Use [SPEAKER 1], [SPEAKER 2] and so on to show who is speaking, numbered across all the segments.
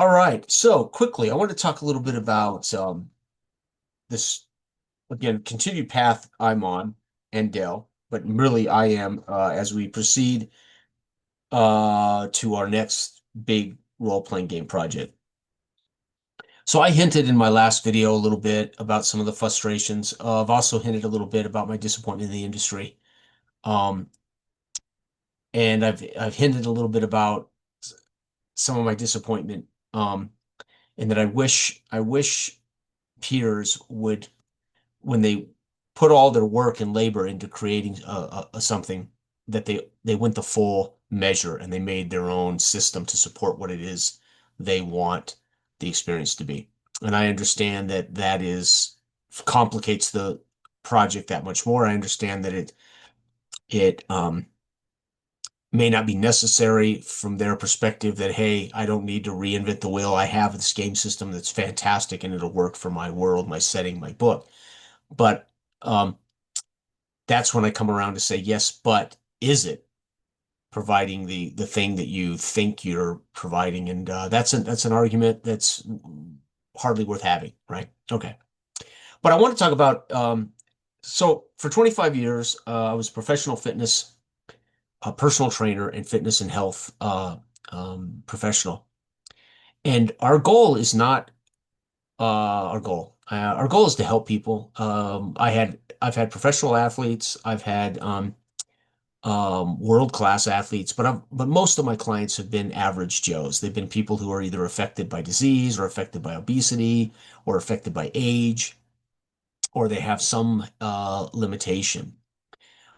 [SPEAKER 1] All right. So quickly, I want to talk a little bit about this again continued path I'm on and Dell, but really I am as we proceed to our next big role-playing game project. So I hinted in my last video a little bit about some of the frustrations. I've also hinted a little bit about my disappointment in the industry, um, and I've hinted a little bit about some of my disappointment, and that I wish peers would when they put all their work and labor into creating something that they went the full measure and they made their own system to support what it is they want the experience to be. And I understand that that is complicates the project that much more. I understand that it may not be necessary from their perspective that, hey, I don't need to reinvent the wheel. I have this game system that's fantastic and it'll work for my world, my setting, my book. But um, that's when I come around to say, yes, but is it providing the thing that you think you're providing? And that's an argument that's hardly worth having, right? Okay. But I want to talk about so for 25 years, I was a professional fitness, a personal trainer, and fitness and health professional. And our goal is not our goal. Our goal is to help people. I've had professional athletes. I've had world-class athletes, but most of my clients have been average Joes. They've been people who are either affected by disease or affected by obesity or affected by age, or they have some limitation,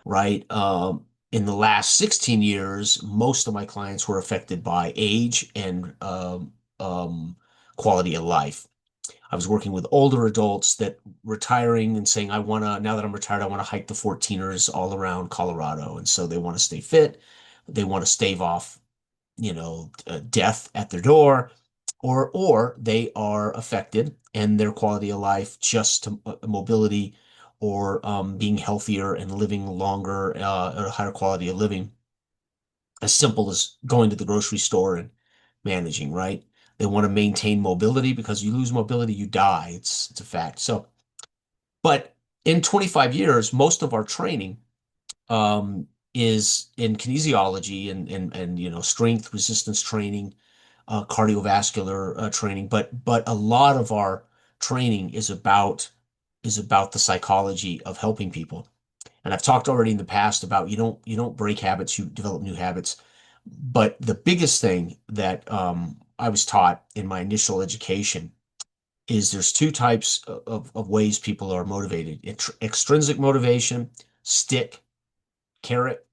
[SPEAKER 1] right? In the last 16 years, most of my clients were affected by age and um, quality of life. I was working with older adults that retiring and saying, now that I'm retired, I want to hike the 14ers all around Colorado. And so they want to stay fit. They want to stave off, death at their door, or they are affected and their quality of life just to mobility or being healthier and living longer, at a higher quality of living, as simple as going to the grocery store and managing, right? They want to maintain mobility because you lose mobility, you die. It's a fact. So, but in 25 years, most of our training is in kinesiology and strength resistance training, cardiovascular training, but a lot of our training is about the psychology of helping people. And I've talked already in the past about you don't break habits, you develop new habits. But the biggest thing that I was taught in my initial education is there's two types of ways people are motivated. Extrinsic motivation, stick, carrot,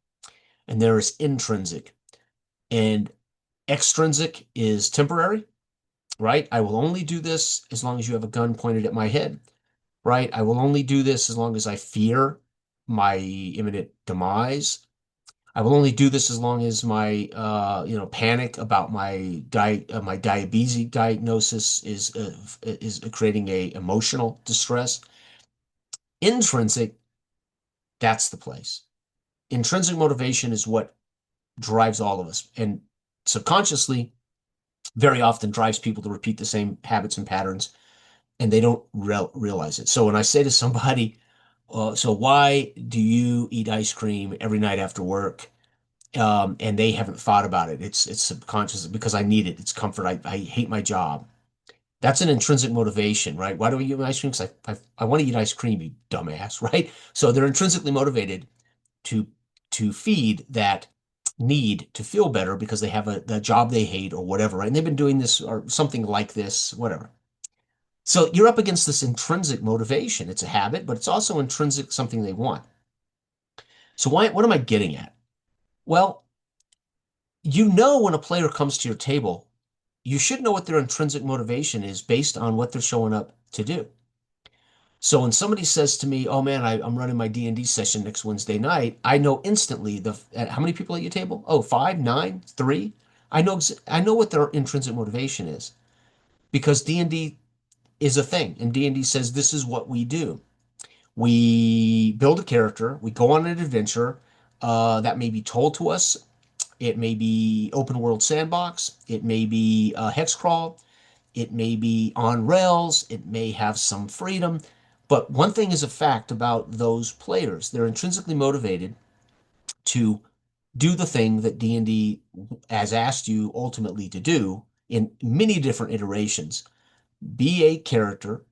[SPEAKER 1] and there is intrinsic. And extrinsic is temporary, right? I will only do this as long as you have a gun pointed at my head, right? I will only do this as long as I fear my imminent demise. I will only do this as long as my panic about my diabetes diagnosis is creating a emotional distress. Intrinsic, that's the place. Intrinsic motivation is what drives all of us, and subconsciously, very often drives people to repeat the same habits and patterns, and they don't realize it. So when I say to somebody, "So why do you eat ice cream every night after work?" And they haven't thought about it. It's subconscious because I need it. It's comfort. I hate my job. That's an intrinsic motivation, right? Why do we eat ice cream? Because I want to eat ice cream, you dumbass, right? So they're intrinsically motivated to to feed that need to feel better because they have a job they hate or whatever, right? And they've been doing this or something like this, whatever. So you're up against this intrinsic motivation. It's a habit, but it's also intrinsic something they want. So what am I getting at? Well, when a player comes to your table, you should know what their intrinsic motivation is based on what they're showing up to do. So when somebody says to me, "Oh man, I'm running my D&D session next Wednesday night," I know instantly how many people at your table? Oh, five, nine, three. I know what their intrinsic motivation is because D&D is a thing, and D&D says this is what we do. We build a character, we go on an adventure that may be told to us It may be open world sandbox. It may be hex crawl. It may be on rails. It may have some freedom. But one thing is a fact about those players. They're intrinsically motivated to do the thing that D&D has asked you ultimately to do in many different iterations. Be a character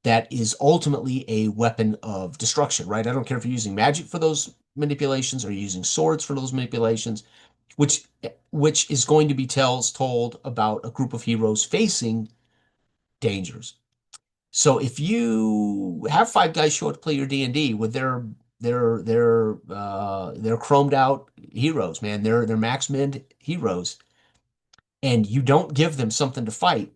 [SPEAKER 1] that is ultimately a weapon of destruction, right? I don't care if you're using magic for those manipulations or you're using swords for those manipulations, which which is going to be told about a group of heroes facing dangers. So if you have five guys show up to play your D&D with their chromed out heroes, man, they're max min heroes, and you don't give them something to fight,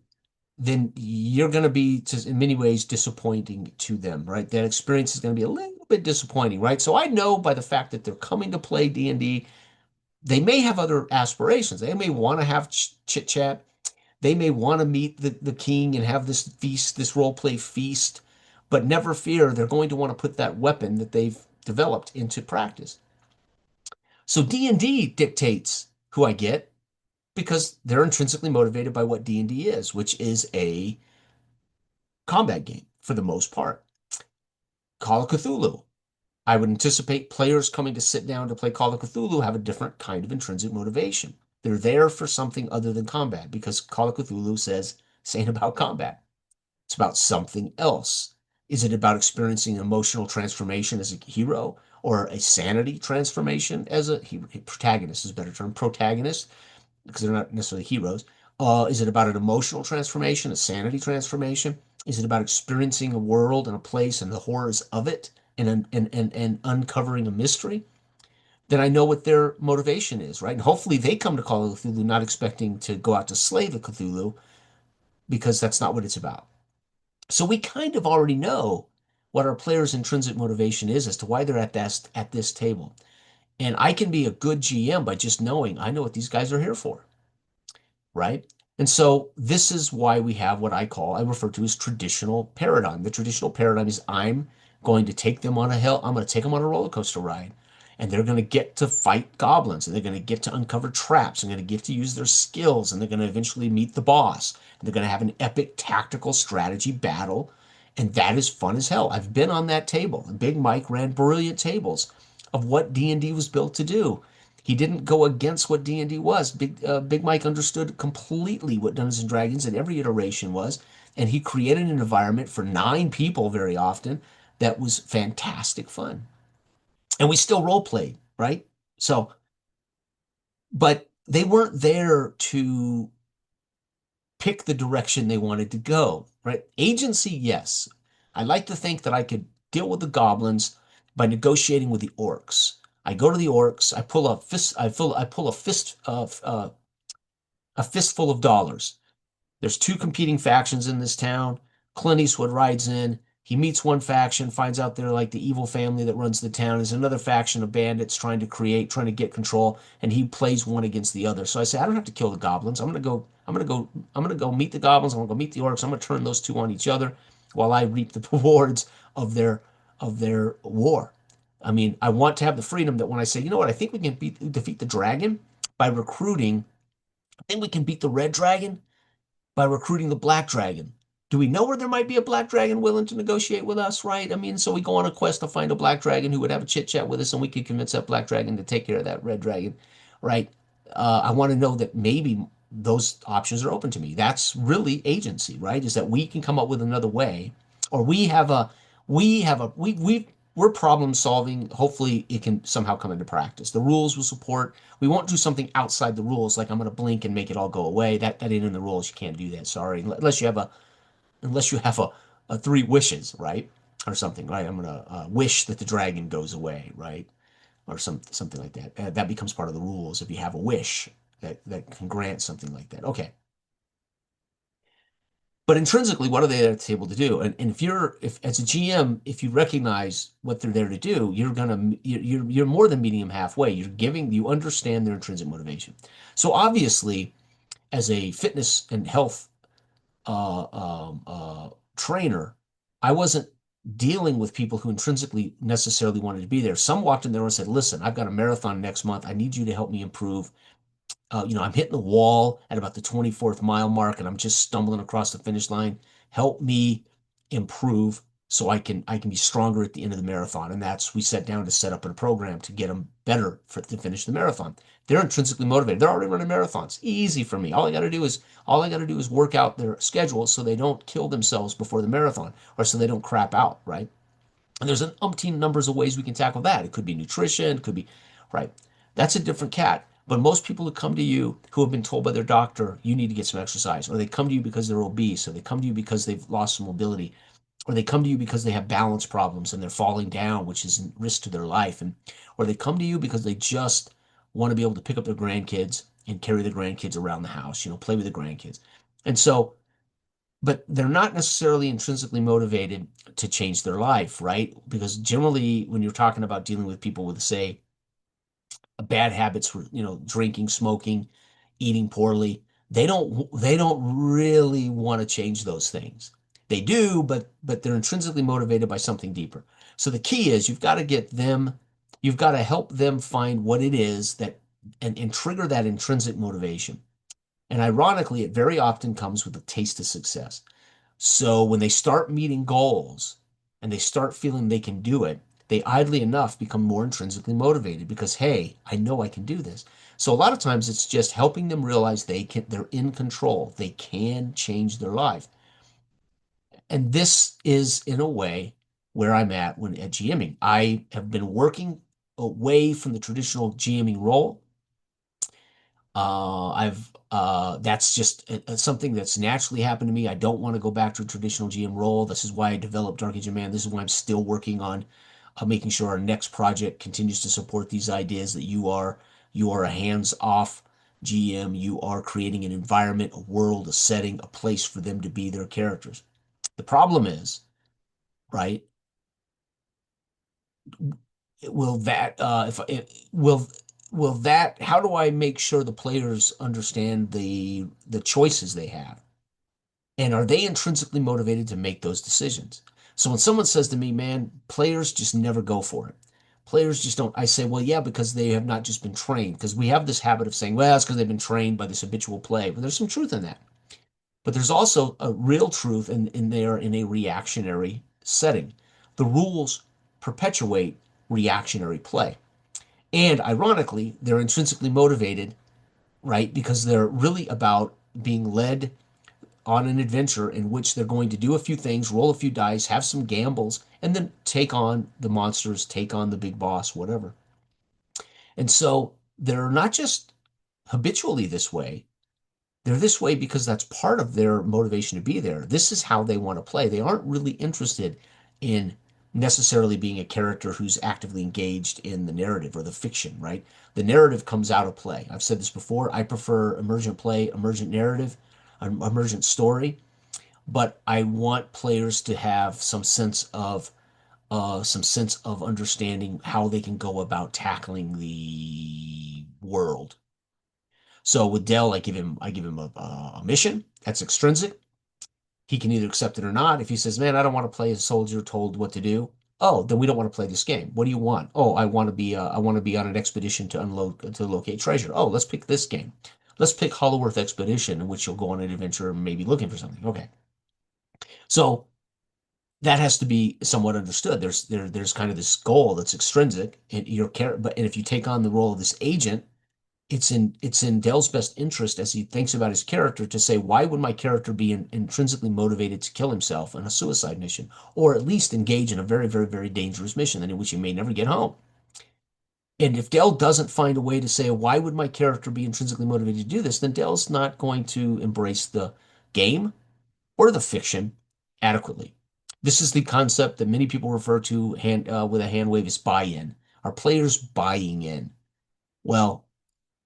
[SPEAKER 1] then you're going to be, in many ways, disappointing to them, right? That experience is going to be a little bit disappointing, right? So I know by the fact that they're coming to play D&D, they may have other aspirations. They may want to have chit chat. They may want to meet the king and have this feast, this role play feast, but never fear, they're going to want to put that weapon that they've developed into practice. So D&D dictates who I get because they're intrinsically motivated by what D&D is, which is a combat game for the most part. Call of Cthulhu. I would anticipate players coming to sit down to play Call of Cthulhu have a different kind of intrinsic motivation. They're there for something other than combat because Call of Cthulhu says this ain't about combat. It's about something else. Is it about experiencing emotional transformation as a hero or a sanity transformation as a protagonist is a better term, protagonist, because they're not necessarily heroes. Is it about an emotional transformation, a sanity transformation? Is it about experiencing a world and a place and the horrors of it and uncovering a mystery? Then I know what their motivation is, right? And hopefully they come to Call of Cthulhu not expecting to go out to slay the Cthulhu because that's not what it's about. So we kind of already know what our players' intrinsic motivation is as to why they're at this table. And I can be a good GM by just knowing I know what these guys are here for, right? And so this is why we have what I refer to as traditional paradigm. The traditional paradigm is I'm going to take them on I'm going to take them on a roller coaster ride, and they're going to get to fight goblins, and they're going to get to uncover traps, and they're going to get to use their skills, and they're going to eventually meet the boss, and they're going to have an epic tactical strategy battle, and that is fun as hell. I've been on that table. Big Mike ran brilliant tables of what D&D was built to do. He didn't go against what D&D was. Big Mike understood completely what Dungeons and Dragons in every iteration was, and he created an environment for 9 people very often that was fantastic fun. And we still role played, right? So, but they weren't there to pick the direction they wanted to go, right? Agency, yes. I like to think that I could deal with the goblins by negotiating with the orcs. I go to the orcs, I pull a fistful of dollars. There's 2 competing factions in this town. Clint Eastwood rides in. He meets one faction, finds out they're like the evil family that runs the town. There's another faction of bandits trying to get control, and he plays one against the other. So I say, I don't have to kill the goblins. I'm gonna go meet the goblins. I'm gonna go meet the orcs. I'm gonna turn those two on each other while I reap the rewards of their war. I mean, I want to have the freedom that when I say, you know what, I think we can defeat the dragon by recruiting. I think we can beat the red dragon by recruiting the black dragon. Do we know where there might be a black dragon willing to negotiate with us, right? I mean, so we go on a quest to find a black dragon who would have a chit chat with us, and we could convince that black dragon to take care of that red dragon, right? I want to know that maybe those options are open to me. That's really agency, right? Is that we can come up with another way, or we're problem solving. Hopefully, it can somehow come into practice. The rules will support. We won't do something outside the rules, like I'm going to blink and make it all go away. That ain't in the rules. You can't do that. Sorry, unless you have a 3 wishes, right, or something, right? I'm going to wish that the dragon goes away, right, or something like that. That becomes part of the rules if you have a wish that can grant something like that. Okay. But intrinsically, what are they at the table to do? And if as a GM, if you recognize what they're there to do, you're more than meeting them halfway. You understand their intrinsic motivation. So obviously, as a fitness and health trainer, I wasn't dealing with people who intrinsically necessarily wanted to be there. Some walked in there and said, "Listen, I've got a marathon next month. I need you to help me improve I'm hitting the wall at about the 24th mile mark and I'm just stumbling across the finish line. Help me improve so I can be stronger at the end of the marathon. And that's we sat down to set up a program to get them better to finish the marathon. They're intrinsically motivated. They're already running marathons. Easy for me. All I got to do is work out their schedule so they don't kill themselves before the marathon or so they don't crap out, right? And there's an umpteen numbers of ways we can tackle that. It could be nutrition, it could be, right? That's a different cat. But most people who come to you who have been told by their doctor, you need to get some exercise, or they come to you because they're obese, or they come to you because they've lost some mobility, or they come to you because they have balance problems and they're falling down, which is a risk to their life, and or they come to you because they just want to be able to pick up their grandkids and carry the grandkids around the house, play with the grandkids. And so but they're not necessarily intrinsically motivated to change their life, right? Because generally, when you're talking about dealing with people with, say, bad habits, drinking, smoking, eating poorly, they don't really want to change those things. They do, but they're intrinsically motivated by something deeper. So the key is you've got to help them find what it is that and trigger that intrinsic motivation. And ironically, it very often comes with a taste of success. So when they start meeting goals and they start feeling they can do it, they oddly enough become more intrinsically motivated because, hey, I know I can do this. So a lot of times it's just helping them realize they're in control. They can change their life. And this is in a way where I'm at GMing. I have been working away from the traditional GMing role. I've That's just something that's naturally happened to me. I don't want to go back to a traditional GM role. This is why I developed Dark Age of Man. This is why I'm still working on making sure our next project continues to support these ideas that you are a hands-off GM. You are creating an environment, a world, a setting, a place for them to be their characters. The problem is, right? Will that if it will that how do I make sure the players understand the choices they have? And are they intrinsically motivated to make those decisions? So when someone says to me, man, players just never go for it. Players just don't. I say, well, yeah, because they have not just been trained. Because we have this habit of saying, well, it's because they've been trained by this habitual play. But there's some truth in that. But there's also a real truth in there in a reactionary setting. The rules perpetuate reactionary play. And ironically, they're intrinsically motivated, right? Because they're really about being led on an adventure in which they're going to do a few things, roll a few dice, have some gambles, and then take on the monsters, take on the big boss, whatever. And so they're not just habitually this way, they're this way because that's part of their motivation to be there. This is how they want to play. They aren't really interested in necessarily being a character who's actively engaged in the narrative or the fiction, right? The narrative comes out of play. I've said this before. I prefer emergent play, emergent narrative, emergent story, but I want players to have some sense of understanding how they can go about tackling the world. So with Dell, I give him a mission that's extrinsic. He can either accept it or not. If he says, "Man, I don't want to play a soldier told what to do," oh, then we don't want to play this game. What do you want? Oh, I want to be on an expedition to locate treasure. Oh, let's pick this game. Let's pick Hollow Earth Expedition, in which you'll go on an adventure, maybe looking for something. Okay, so that has to be somewhat understood. There's kind of this goal that's extrinsic, and and if you take on the role of this agent, it's in Dell's best interest as he thinks about his character to say, why would my character be intrinsically motivated to kill himself on a suicide mission, or at least engage in a very, very, very dangerous mission in which he may never get home? And if Dell doesn't find a way to say, why would my character be intrinsically motivated to do this, then Dell's not going to embrace the game or the fiction adequately. This is the concept that many people refer to with a hand wave as buy-in. Are players buying in? Well,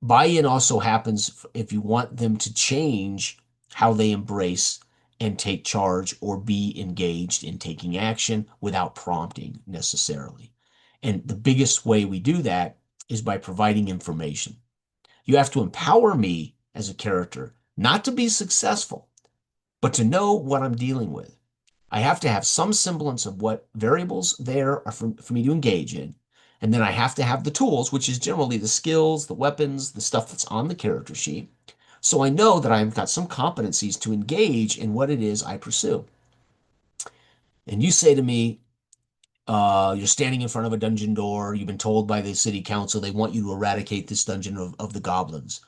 [SPEAKER 1] buy-in also happens if you want them to change how they embrace and take charge or be engaged in taking action without prompting necessarily. And the biggest way we do that is by providing information. You have to empower me as a character, not to be successful, but to know what I'm dealing with. I have to have some semblance of what variables there are for me to engage in. And then I have to have the tools, which is generally the skills, the weapons, the stuff that's on the character sheet. So I know that I've got some competencies to engage in what it is I pursue. And you say to me, you're standing in front of a dungeon door. You've been told by the city council they want you to eradicate this dungeon of the goblins,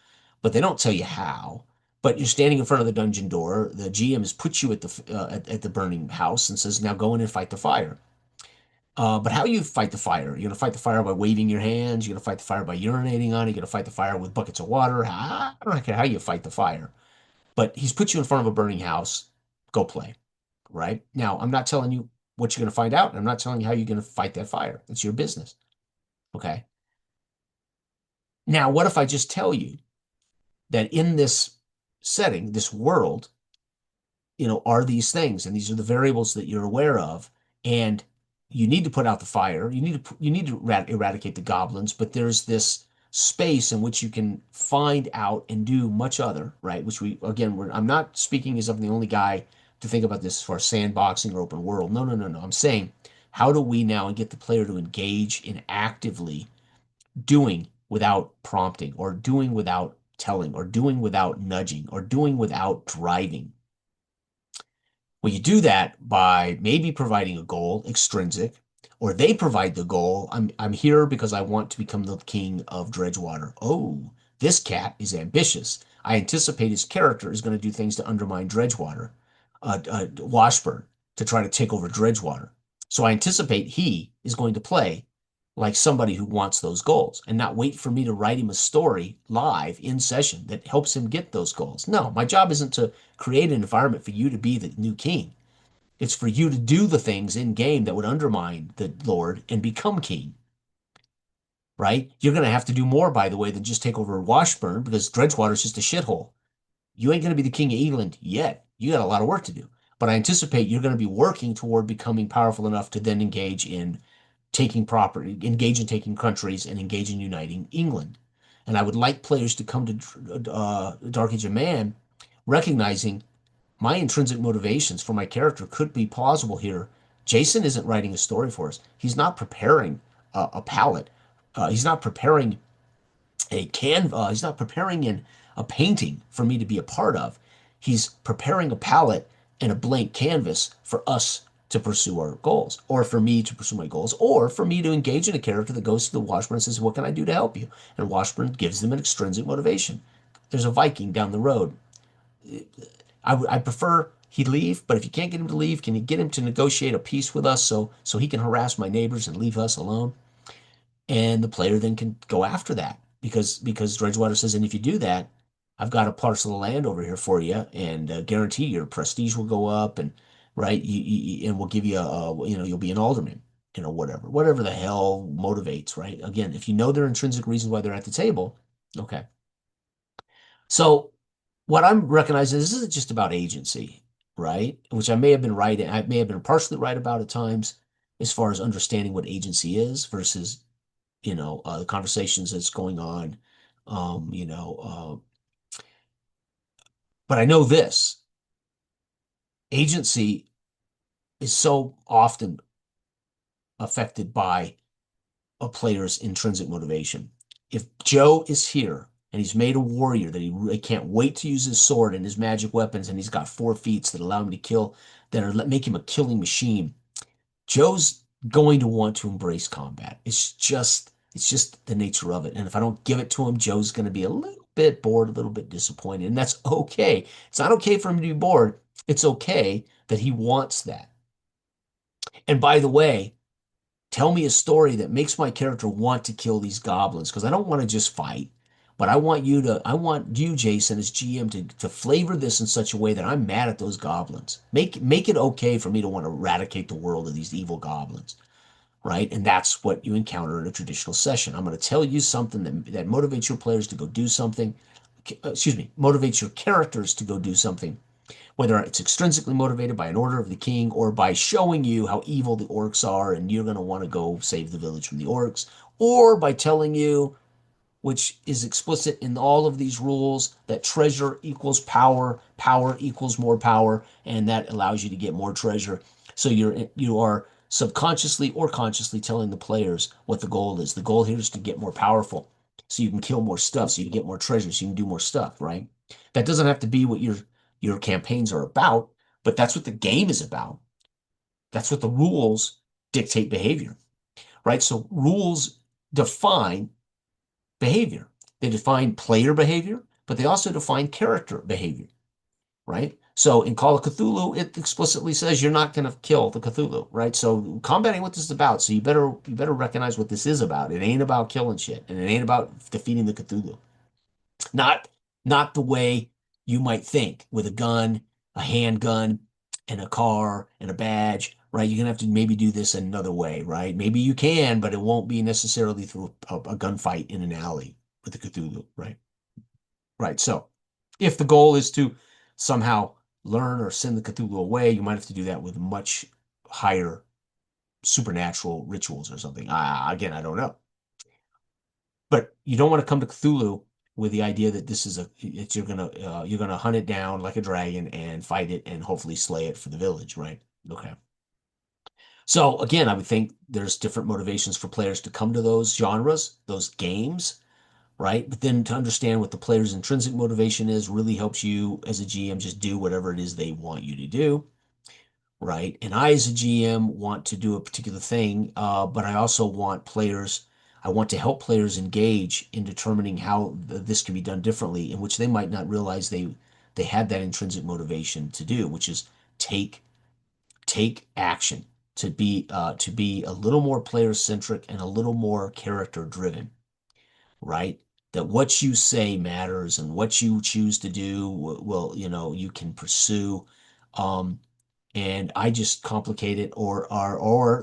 [SPEAKER 1] but they don't tell you how. But you're standing in front of the dungeon door. The GM has put you at the burning house and says, "Now go in and fight the fire." But how you fight the fire? You're gonna fight the fire by waving your hands. You're gonna fight the fire by urinating on it. You're gonna fight the fire with buckets of water. I don't care how you fight the fire. But he's put you in front of a burning house. Go play, right? Now, I'm not telling you what you're going to find out. And I'm not telling you how you're going to fight that fire. It's your business. Okay. Now, what if I just tell you that in this setting, this world, are these things, and these are the variables that you're aware of, and you need to put out the fire. You need to eradicate the goblins, but there's this space in which you can find out and do much other, right? Which we again, I'm not speaking as I'm the only guy to think about this as far as sandboxing or open world. No, no, no, no. I'm saying, how do we now get the player to engage in actively doing without prompting, or doing without telling, or doing without nudging, or doing without driving? Well, you do that by maybe providing a goal, extrinsic, or they provide the goal. I'm here because I want to become the king of Dredgewater. Oh, this cat is ambitious. I anticipate his character is going to do things to undermine Dredgewater, Washburn, to try to take over Dredgewater. So I anticipate he is going to play like somebody who wants those goals and not wait for me to write him a story live in session that helps him get those goals. No, my job isn't to create an environment for you to be the new king. It's for you to do the things in game that would undermine the Lord and become king, right? You're going to have to do more, by the way, than just take over Washburn, because Dredgewater is just a shithole. You ain't going to be the king of England yet. You got a lot of work to do. But I anticipate you're going to be working toward becoming powerful enough to then engage in taking property, engage in taking countries, and engage in uniting England. And I would like players to come to Dark Age of Man recognizing my intrinsic motivations for my character could be plausible here. Jason isn't writing a story for us. He's not preparing a palette. He's not preparing he's not preparing a painting for me to be a part of. He's preparing a palette and a blank canvas for us to pursue our goals, or for me to pursue my goals, or for me to engage in a character that goes to the Washburn and says, "What can I do to help you?" And Washburn gives them an extrinsic motivation. There's a Viking down the road. I prefer he leave, but if you can't get him to leave, can you get him to negotiate a peace with us so he can harass my neighbors and leave us alone? And the player then can go after that, because Dredgewater says, and if you do that, I've got a parcel of land over here for you, and guarantee your prestige will go up, and right, and we'll give you you'll be an alderman, whatever the hell motivates, right? Again, if you know their intrinsic reasons why they're at the table, okay. So what I'm recognizing is this isn't just about agency, right? Which I may have been right, I may have been partially right about at times, as far as understanding what agency is versus the conversations that's going on. Um, you know, but I know this agency is so often affected by a player's intrinsic motivation. If Joe is here and he's made a warrior that he really can't wait to use his sword and his magic weapons, and he's got 4 feats that allow him to kill, make him a killing machine, Joe's going to want to embrace combat. It's just the nature of it. And if I don't give it to him, Joe's going to be a little bit bored, a little bit disappointed. And that's okay. It's not okay for him to be bored. It's okay that he wants that. And by the way, tell me a story that makes my character want to kill these goblins, because I don't want to just fight. But I want you, Jason, as GM, to flavor this in such a way that I'm mad at those goblins. Make it okay for me to want to eradicate the world of these evil goblins, right? And that's what you encounter in a traditional session. I'm going to tell you something that motivates your players to go do something. Excuse me, motivates your characters to go do something, whether it's extrinsically motivated by an order of the king, or by showing you how evil the orcs are and you're going to want to go save the village from the orcs, or by telling you, which is explicit in all of these rules, that treasure equals power, power equals more power, and that allows you to get more treasure. So you are subconsciously or consciously telling the players what the goal is. The goal here is to get more powerful so you can kill more stuff, so you can get more treasure, so you can do more stuff, right? That doesn't have to be what your campaigns are about, but that's what the game is about. That's what the rules dictate behavior, right? So rules define behavior. They define player behavior, but they also define character behavior, right? So in Call of Cthulhu, it explicitly says you're not going to kill the Cthulhu, right? So combating what this is about. So you better recognize what this is about. It ain't about killing shit, and it ain't about defeating the Cthulhu. Not not the way you might think with a gun, a handgun, and a car and a badge, right? You're gonna have to maybe do this another way, right? Maybe you can, but it won't be necessarily through a gunfight in an alley with the Cthulhu, right? Right. So if the goal is to somehow learn or send the Cthulhu away, you might have to do that with much higher supernatural rituals or something. Again, I don't know. But you don't want to come to Cthulhu with the idea that this is you're gonna hunt it down like a dragon and fight it and hopefully slay it for the village, right? Okay. So again, I would think there's different motivations for players to come to those genres, those games, right? But then to understand what the player's intrinsic motivation is really helps you as a GM just do whatever it is they want you to do, right? And I, as a GM, want to do a particular thing, but I also want players, I want to help players engage in determining how this can be done differently, in which they might not realize they had that intrinsic motivation to do, which is take take action, to be a little more player centric and a little more character driven, right? That what you say matters and what you choose to do will, you can pursue. Um, and I just complicate it, or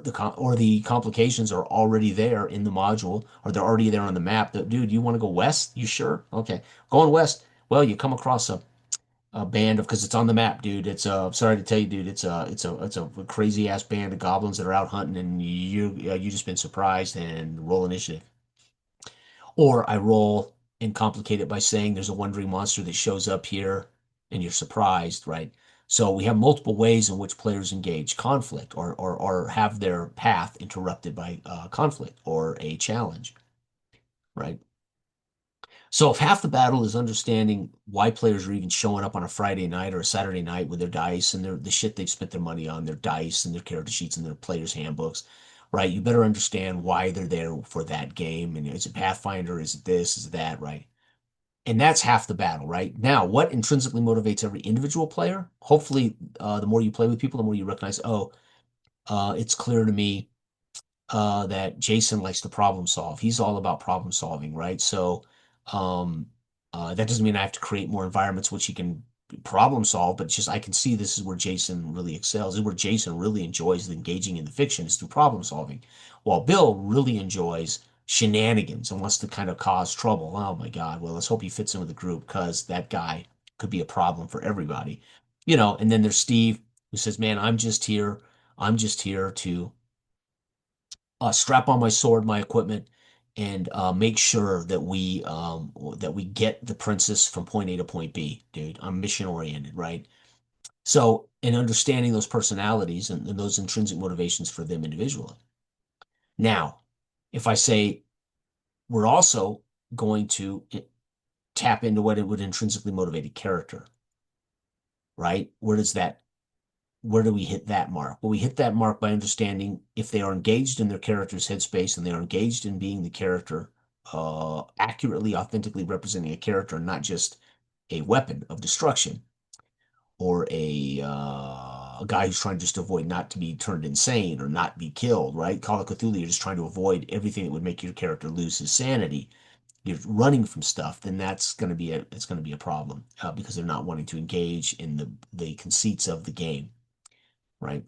[SPEAKER 1] the complications are already there in the module, or they're already there on the map. That dude, you want to go west? You sure? Okay, going west. Well, you come across a band of, because it's on the map, dude. It's sorry to tell you, dude. It's a crazy ass band of goblins that are out hunting, and you just been surprised and roll initiative. Or I roll and complicate it by saying there's a wandering monster that shows up here and you're surprised, right? So we have multiple ways in which players engage conflict, or have their path interrupted by conflict or a challenge, right? So if half the battle is understanding why players are even showing up on a Friday night or a Saturday night with their dice and the shit they've spent their money on, their dice and their character sheets and their players' handbooks, right? You better understand why they're there for that game. And is it Pathfinder? Is it this? Is it that? Right? And that's half the battle, right? Now, what intrinsically motivates every individual player? Hopefully, the more you play with people, the more you recognize, oh, it's clear to me that Jason likes to problem solve. He's all about problem solving, right? So um, that doesn't mean I have to create more environments which he can problem solve, but just I can see this is where Jason really excels. This is where Jason really enjoys engaging in the fiction is through problem solving, while Bill really enjoys shenanigans and wants to kind of cause trouble. Oh my God! Well, let's hope he fits in with the group because that guy could be a problem for everybody, And then there's Steve who says, "Man, I'm just here. I'm just here to." Strap on my sword, my equipment, and make sure that we get the princess from point A to point B, dude. I'm mission oriented, right? So, in understanding those personalities and those intrinsic motivations for them individually. Now, if I say we're also going to tap into what it would intrinsically motivate a character, right? Where do we hit that mark? Well, we hit that mark by understanding if they are engaged in their character's headspace and they are engaged in being the character, accurately, authentically representing a character, not just a weapon of destruction or a guy who's trying just to avoid not to be turned insane or not be killed, right? Call of Cthulhu, you're just trying to avoid everything that would make your character lose his sanity. You're running from stuff, then it's going to be a problem because they're not wanting to engage in the conceits of the game, right?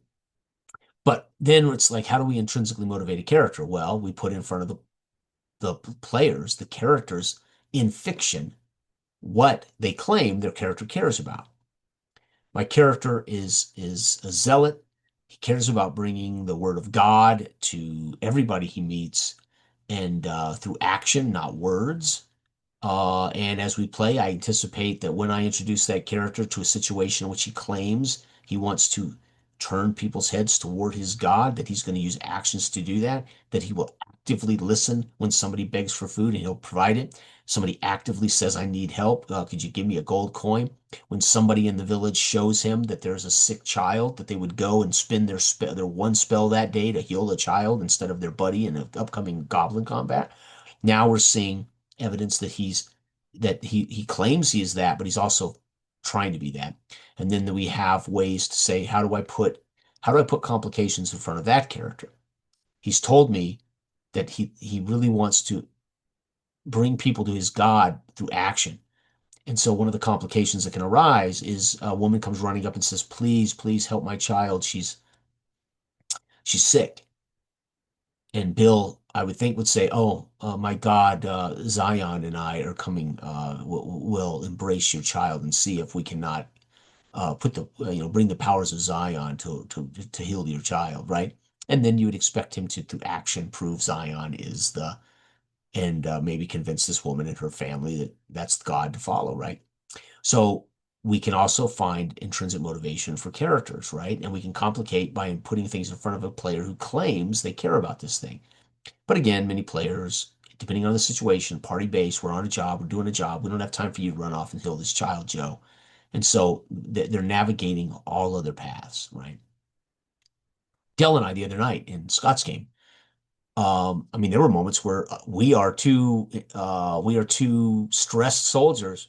[SPEAKER 1] But then it's like, how do we intrinsically motivate a character? Well, we put in front of the players, the characters in fiction, what they claim their character cares about. My character is a zealot. He cares about bringing the word of God to everybody he meets, and through action, not words. And as we play, I anticipate that when I introduce that character to a situation in which he claims he wants to turn people's heads toward his God, that he's going to use actions to do that, that he will actively listen when somebody begs for food and he'll provide it. Somebody actively says, I need help. Could you give me a gold coin? When somebody in the village shows him that there's a sick child, that they would go and spend their one spell that day to heal the child instead of their buddy in an upcoming goblin combat. Now we're seeing evidence that he claims he is that, but he's also trying to be that. And then we have ways to say, how do I put complications in front of that character? He's told me that he really wants to bring people to his God through action. And so one of the complications that can arise is a woman comes running up and says, please, please help my child. She's sick. And Bill, I would think, would say, oh, my God, Zion and I are coming, will embrace your child and see if we cannot bring the powers of Zion to heal your child, right? And then you would expect him to, through action, prove Zion is and maybe convince this woman and her family that that's God to follow, right? So we can also find intrinsic motivation for characters, right? And we can complicate by putting things in front of a player who claims they care about this thing. But again, many players, depending on the situation, party base, we're on a job, we're doing a job, we don't have time for you to run off and heal this child, Joe. And so they're navigating all other paths, right? Dell and I the other night in Scott's game, I mean, there were moments where we are two stressed soldiers,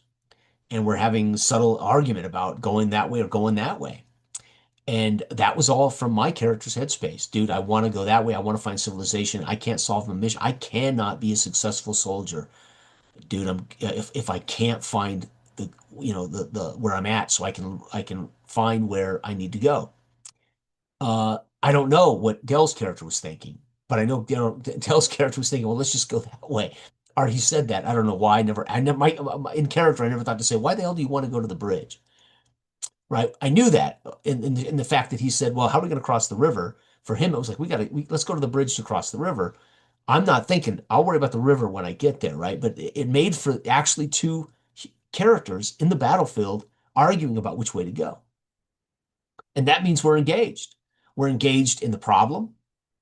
[SPEAKER 1] and we're having subtle argument about going that way or going that way. And that was all from my character's headspace. Dude, I want to go that way. I want to find civilization. I can't solve my mission. I cannot be a successful soldier. Dude, if I can't find the where I'm at so I can find where I need to go. I don't know what Dell's character was thinking, but I know Dell's character was thinking, well, let's just go that way. Or he said that. I don't know why. I never, in character, I never thought to say, why the hell do you want to go to the bridge? Right? I knew that in the fact that he said, well, how are we going to cross the river? For him, it was like, let's go to the bridge to cross the river. I'm not thinking, I'll worry about the river when I get there, right? But it made for actually two characters in the battlefield arguing about which way to go. And that means we're engaged. We're engaged in the problem,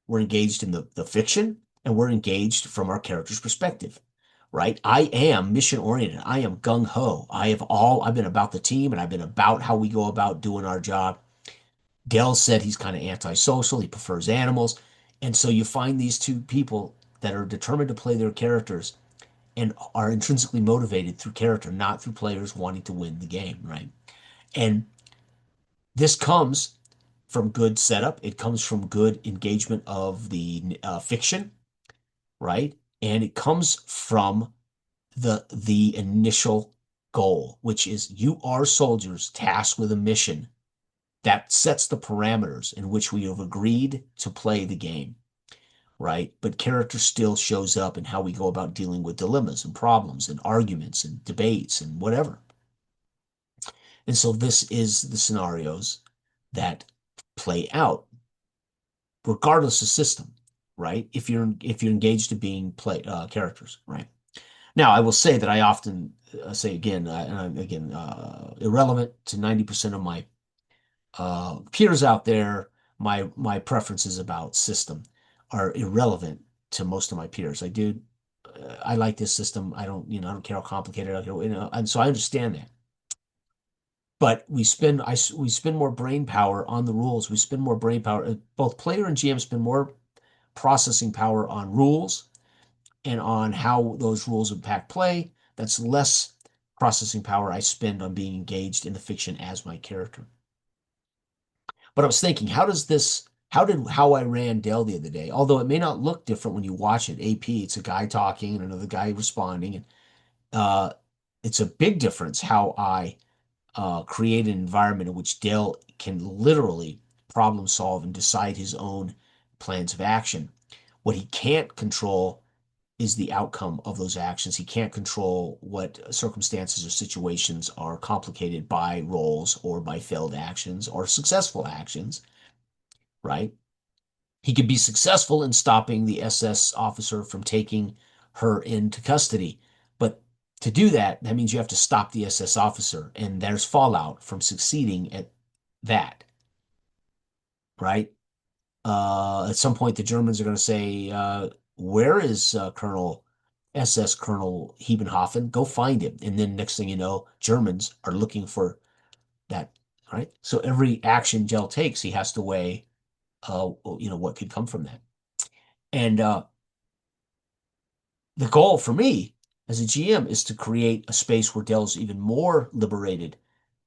[SPEAKER 1] we're engaged in the fiction, and we're engaged from our character's perspective, right? I am mission oriented. I am gung ho. I've been about the team and I've been about how we go about doing our job. Dell said he's kind of antisocial. He prefers animals. And so you find these two people that are determined to play their characters and are intrinsically motivated through character, not through players wanting to win the game, right? And this comes from good setup. It comes from good engagement of the fiction, right? And it comes from the initial goal, which is you are soldiers tasked with a mission that sets the parameters in which we have agreed to play the game, right? But character still shows up in how we go about dealing with dilemmas and problems and arguments and debates and whatever. And so this is the scenarios that play out regardless of system, right? If you're engaged to being play characters, right? Now, I will say that I often say again, and again, irrelevant to 90% of my peers out there. My preferences about system are irrelevant to most of my peers. I like this system. I don't care how complicated. And so I understand that. But we spend more brain power on the rules. We spend more brain power. Both player and GM spend more processing power on rules and on how those rules impact play. That's less processing power I spend on being engaged in the fiction as my character. But I was thinking, how I ran Dell the other day, although it may not look different when you watch it, AP, it's a guy talking and another guy responding. And uh, it's a big difference how I create an environment in which Dell can literally problem solve and decide his own plans of action. What he can't control is the outcome of those actions. He can't control what circumstances or situations are complicated by roles or by failed actions or successful actions, right? He could be successful in stopping the SS officer from taking her into custody. But to do that, that means you have to stop the SS officer, and there's fallout from succeeding at that. right? At some point, the Germans are going to say, where is Colonel SS Colonel Hebenhofen? Go find him. And then next thing you know, Germans are looking for that, right? So every action Gel takes, he has to weigh, what could come from that. And the goal for me as a GM is to create a space where Dell's even more liberated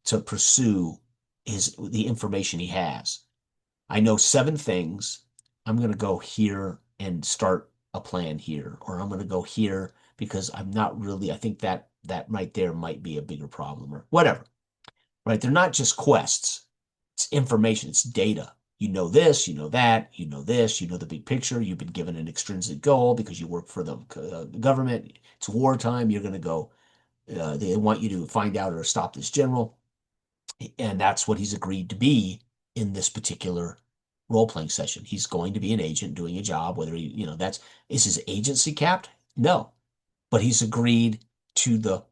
[SPEAKER 1] to pursue the information he has. I know 7 things. I'm going to go here and start a plan here, or I'm going to go here because I'm not really, I think that right there might be a bigger problem or whatever, right? They're not just quests. It's information, it's data. You know this, you know that, you know this, you know the big picture. You've been given an extrinsic goal because you work for the government. It's wartime. You're going to go, they want you to find out or stop this general. And that's what he's agreed to be in this particular role-playing session. He's going to be an agent doing a job, whether is his agency capped? No. But he's agreed to the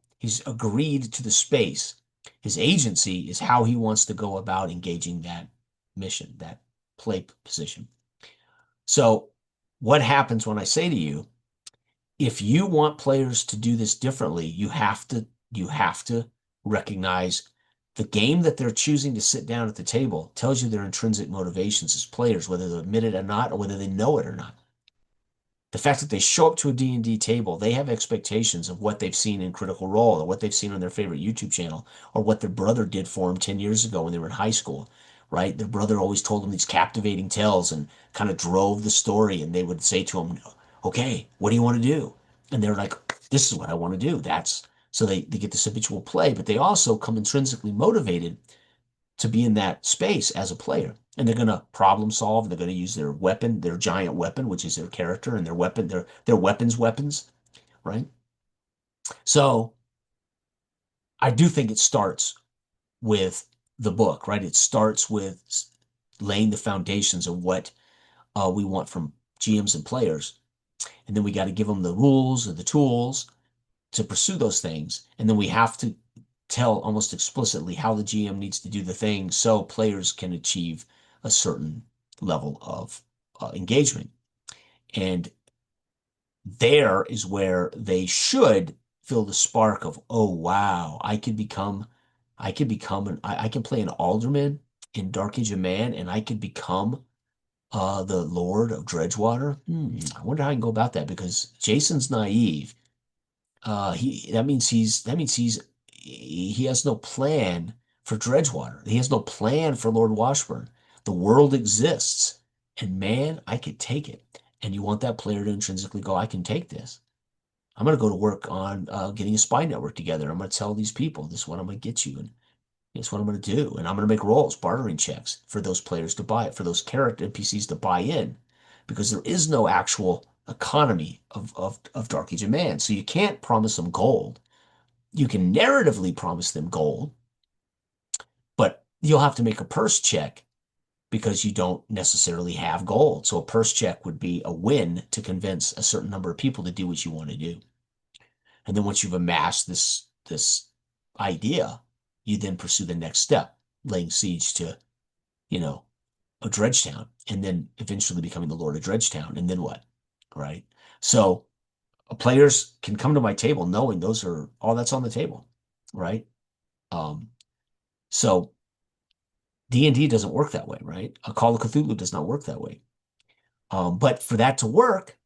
[SPEAKER 1] space. His agency is how he wants to go about engaging that mission, that play position. So what happens when I say to you, if you want players to do this differently, you have to recognize the game that they're choosing to sit down at the table tells you their intrinsic motivations as players, whether they admit it or not, or whether they know it or not. The fact that they show up to a D&D table, they have expectations of what they've seen in Critical Role or what they've seen on their favorite YouTube channel or what their brother did for them 10 years ago when they were in high school, right? Their brother always told them these captivating tales and kind of drove the story. And they would say to him, okay, what do you want to do? And they're like, this is what I want to do. So they get this habitual play, but they also come intrinsically motivated to be in that space as a player. And they're going to problem solve. They're going to use their weapon, their giant weapon, which is their character, and their weapons, right? So I do think it starts with the book, right? It starts with laying the foundations of what we want from GMs and players. And then we got to give them the rules and the tools to pursue those things. And then we have to tell almost explicitly how the GM needs to do the thing so players can achieve a certain level of engagement. And there is where they should feel the spark of, oh wow, I can play an alderman in Dark Age of Man, and I could become the Lord of Dredgewater. I wonder how I can go about that because Jason's naive. He has no plan for Dredgewater. He has no plan for Lord Washburn. The world exists, and man, I could take it. And you want that player to intrinsically go, I can take this. I'm going to go to work on getting a spy network together. I'm going to tell these people this is what I'm going to get you, and it's what I'm going to do. And I'm going to make rolls, bartering checks for those players to buy it, for those character NPCs to buy in, because there is no actual economy of Dark Age of Man. So you can't promise them gold. You can narratively promise them gold, but you'll have to make a purse check because you don't necessarily have gold. So a purse check would be a win to convince a certain number of people to do what you want to do. And then once you've amassed this idea, you then pursue the next step, laying siege to, you know, a Dredgetown, and then eventually becoming the Lord of Dredgetown. And then what? Right? So players can come to my table knowing those are all that's on the table, right? Um, so D&D doesn't work that way, right? A Call of Cthulhu does not work that way. But for that to work,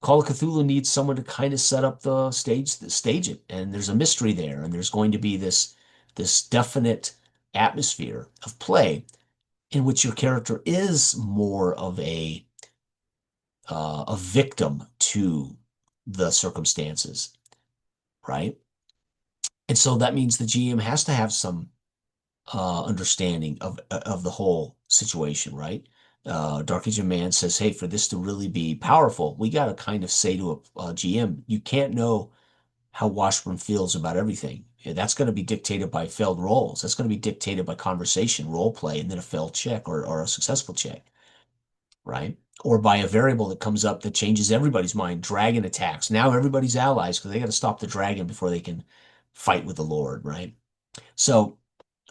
[SPEAKER 1] Call of Cthulhu needs someone to kind of set up the stage it, and there's a mystery there, and there's going to be this definite atmosphere of play in which your character is more of a victim to the circumstances, right? And so that means the GM has to have some understanding of the whole situation, right? Dark Age of Man says, hey, for this to really be powerful, we got to kind of say to a GM, you can't know how Washburn feels about everything. Yeah, that's going to be dictated by failed rolls. That's going to be dictated by conversation, role play, and then a failed check or a successful check, right? Or by a variable that comes up that changes everybody's mind. Dragon attacks. Now everybody's allies because they got to stop the dragon before they can fight with the Lord, right? So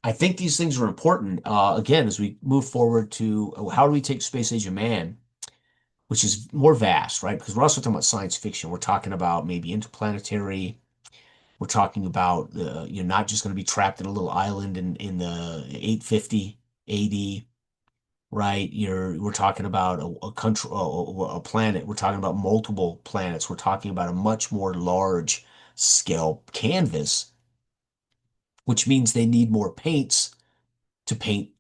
[SPEAKER 1] I think these things are important. Again, as we move forward to how do we take Space Age of Man, which is more vast, right? Because we're also talking about science fiction. We're talking about maybe interplanetary. We're talking about you're not just going to be trapped in a little island in the 850 AD, right? We're talking about a country, a planet. We're talking about multiple planets. We're talking about a much more large scale canvas, which means they need more paints to paint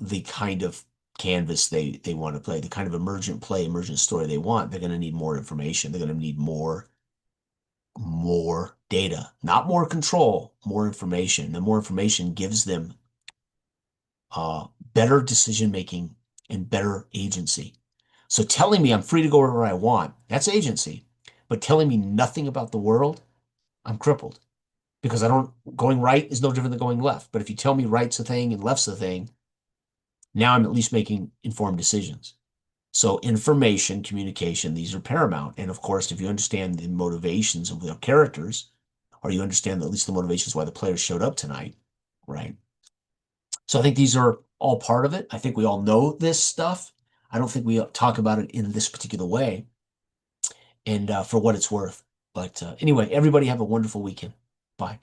[SPEAKER 1] the kind of canvas they want to play, the kind of emergent play, emergent story they want. They're going to need more information. They're going to need more data, not more control, more information. The more information gives them better decision making and better agency. So telling me I'm free to go wherever I want, that's agency. But telling me nothing about the world, I'm crippled because I don't, going right is no different than going left. But if you tell me right's a thing and left's a thing, now I'm at least making informed decisions. So information, communication, these are paramount. And of course, if you understand the motivations of their characters, or you understand at least the motivations why the players showed up tonight, right? So I think these are all part of it. I think we all know this stuff. I don't think we talk about it in this particular way, and for what it's worth. But anyway, everybody have a wonderful weekend. Bye.